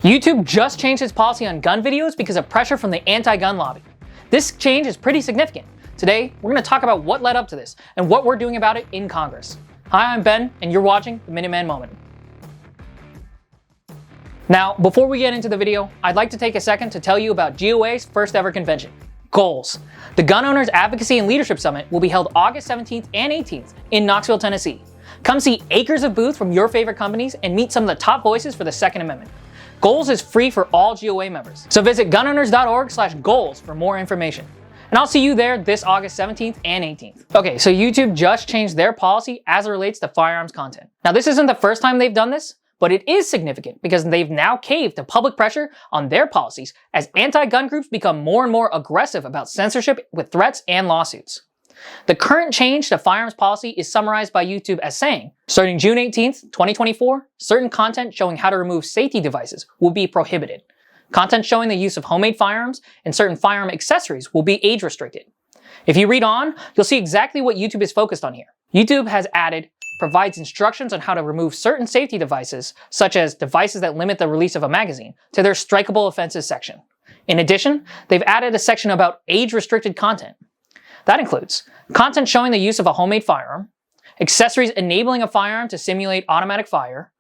YouTube just changed its policy on gun videos because of pressure from the anti-gun lobby. This change is pretty significant. Today, we're going to talk about what led up to this and what we're doing about it in Congress. Hi, I'm Ben, and you're watching the Minuteman Moment. Now, before we get into the video, I'd like to take a second to tell you about GOA's first ever convention, Goals. The Gun Owners Advocacy and Leadership Summit will be held August 17th and 18th in Knoxville, Tennessee. Come see acres of booths from your favorite companies and meet some of the top voices for the Second Amendment. Goals is free for all GOA members, so visit gunowners.org/goals for more information. And I'll see you there this August 17th and 18th. Okay, so YouTube just changed their policy as it relates to firearms content. Now, this isn't the first time they've done this, but it is significant because they've now caved to public pressure on their policies as anti-gun groups become more and more aggressive about censorship with threats and lawsuits. The current change to firearms policy is summarized by YouTube as saying, starting June 18th, 2024, certain content showing how to remove safety devices will be prohibited. Content showing the use of homemade firearms and certain firearm accessories will be age restricted. If you read on, you'll see exactly what YouTube is focused on here. YouTube has added, provides instructions on how to remove certain safety devices, such as devices that limit the release of a magazine, to their strikeable offenses section. In addition, they've added a section about age-restricted content. That includes content showing the use of a homemade firearm, accessories enabling a firearm to simulate automatic fire,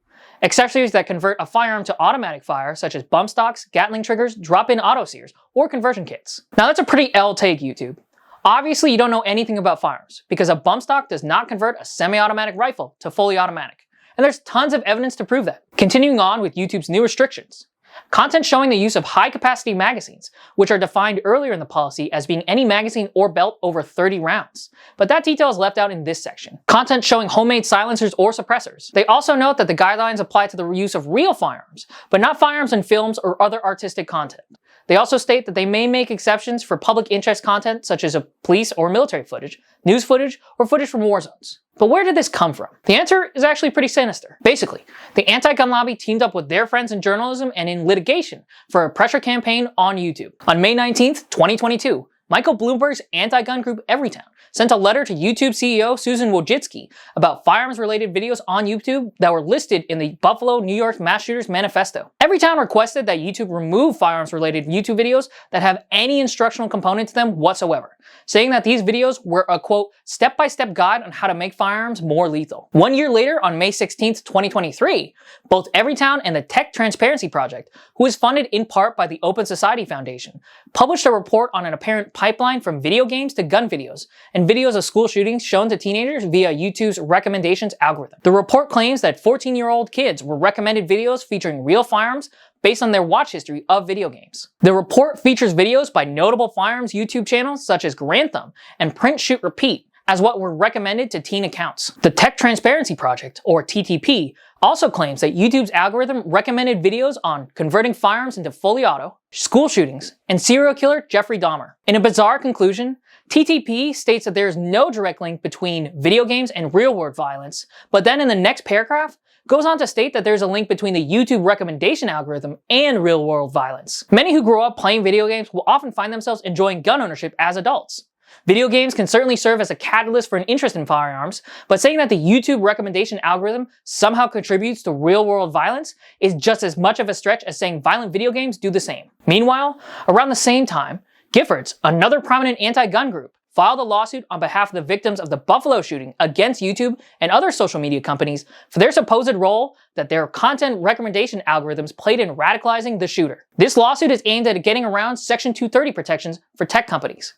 accessories that convert a firearm to automatic fire, such as bump stocks, Gatling triggers, drop-in auto sears, or conversion kits. Now that's a pretty L take, YouTube. Obviously, you don't know anything about firearms, because a bump stock does not convert a semi-automatic rifle to fully automatic. And there's tons of evidence to prove that. Continuing on with YouTube's new restrictions. Content showing the use of high-capacity magazines, which are defined earlier in the policy as being any magazine or belt over 30 rounds. But that detail is left out in this section. Content showing homemade silencers or suppressors. They also note that the guidelines apply to the use of real firearms, but not firearms in films or other artistic content. They also state that they may make exceptions for public interest content such as police or military footage, news footage, or footage from war zones. But where did this come from? The answer is actually pretty sinister. Basically, the anti-gun lobby teamed up with their friends in journalism and in litigation for a pressure campaign on YouTube. On May 19th, 2022, Michael Bloomberg's anti-gun group Everytown sent a letter to YouTube CEO Susan Wojcicki about firearms-related videos on YouTube that were listed in the Buffalo, New York mass shooters manifesto. Everytown requested that YouTube remove firearms-related YouTube videos that have any instructional component to them whatsoever, saying that these videos were a, quote, step-by-step guide on how to make firearms more lethal. 1 year later, on May 16th, 2023, both Everytown and the Tech Transparency Project, who is funded in part by the Open Society Foundation, published a report on an apparent pipeline from video games to gun videos, and videos of school shootings shown to teenagers via YouTube's recommendations algorithm. The report claims that 14-year-old kids were recommended videos featuring real firearms based on their watch history of video games. The report features videos by notable firearms YouTube channels such as Grantham and Print Shoot Repeat as what were recommended to teen accounts. The Tech Transparency Project, or TTP, also claims that YouTube's algorithm recommended videos on converting firearms into fully auto, school shootings, and serial killer Jeffrey Dahmer. In a bizarre conclusion, TTP states that there is no direct link between video games and real-world violence, but then in the next paragraph, goes on to state that there's a link between the YouTube recommendation algorithm and real-world violence. Many who grow up playing video games will often find themselves enjoying gun ownership as adults. Video games can certainly serve as a catalyst for an interest in firearms, but saying that the YouTube recommendation algorithm somehow contributes to real-world violence is just as much of a stretch as saying violent video games do the same. Meanwhile, around the same time, Giffords, another prominent anti-gun group, filed a lawsuit on behalf of the victims of the Buffalo shooting against YouTube and other social media companies for their supposed role that their content recommendation algorithms played in radicalizing the shooter. This lawsuit is aimed at getting around Section 230 protections for tech companies.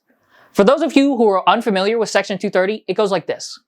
For those of you who are unfamiliar with Section 230, it goes like this.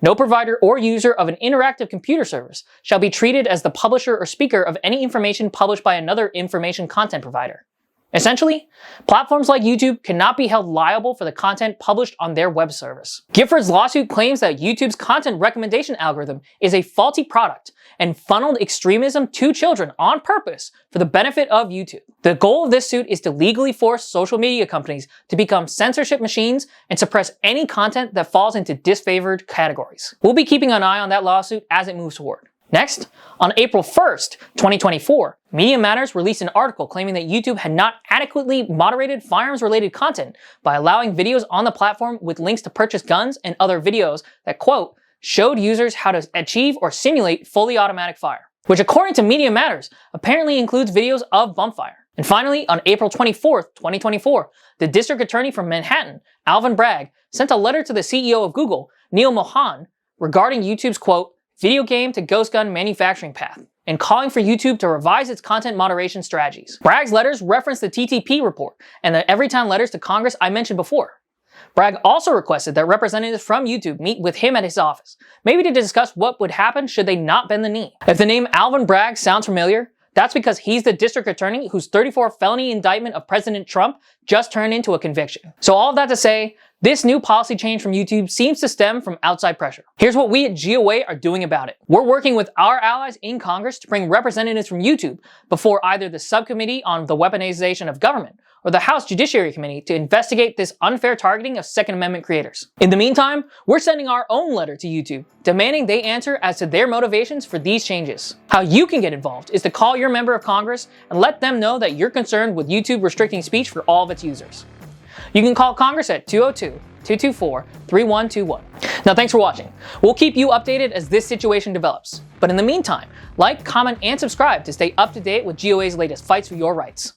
No provider or user of an interactive computer service shall be treated as the publisher or speaker of any information published by another information content provider. Essentially, platforms like YouTube cannot be held liable for the content published on their web service. Giffords' lawsuit claims that YouTube's content recommendation algorithm is a faulty product and funneled extremism to children on purpose for the benefit of YouTube. The goal of this suit is to legally force social media companies to become censorship machines and suppress any content that falls into disfavored categories. We'll be keeping an eye on that lawsuit as it moves forward. Next, on April 1st, 2024, Media Matters released an article claiming that YouTube had not adequately moderated firearms-related content by allowing videos on the platform with links to purchase guns and other videos that, quote, showed users how to achieve or simulate fully automatic fire. which according to Media Matters, apparently includes videos of bumpfire. And finally, on April 24th, 2024, the district attorney from Manhattan, Alvin Bragg, sent a letter to the CEO of Google, Neil Mohan, regarding YouTube's, quote, video game to ghost gun manufacturing path, and calling for YouTube to revise its content moderation strategies. Bragg's letters reference the TTP report and the Everytown letters to Congress I mentioned before. Bragg also requested that representatives from YouTube meet with him at his office, maybe to discuss what would happen should they not bend the knee. If the name Alvin Bragg sounds familiar, that's because he's the district attorney whose 34 felony indictment of President Trump just turned into a conviction. So all of that to say, this new policy change from YouTube seems to stem from outside pressure. Here's what we at GOA are doing about it. We're working with our allies in Congress to bring representatives from YouTube before either the Subcommittee on the Weaponization of Government or the House Judiciary Committee to investigate this unfair targeting of Second Amendment creators. In the meantime, we're sending our own letter to YouTube, demanding they answer as to their motivations for these changes. How you can get involved is to call your member of Congress and let them know that you're concerned with YouTube restricting speech for all of its users. You can call Congress at 202-224-3121. Now thanks for watching. We'll keep you updated as this situation develops. But in the meantime, like, comment, and subscribe to stay up to date with GOA's latest fights for your rights.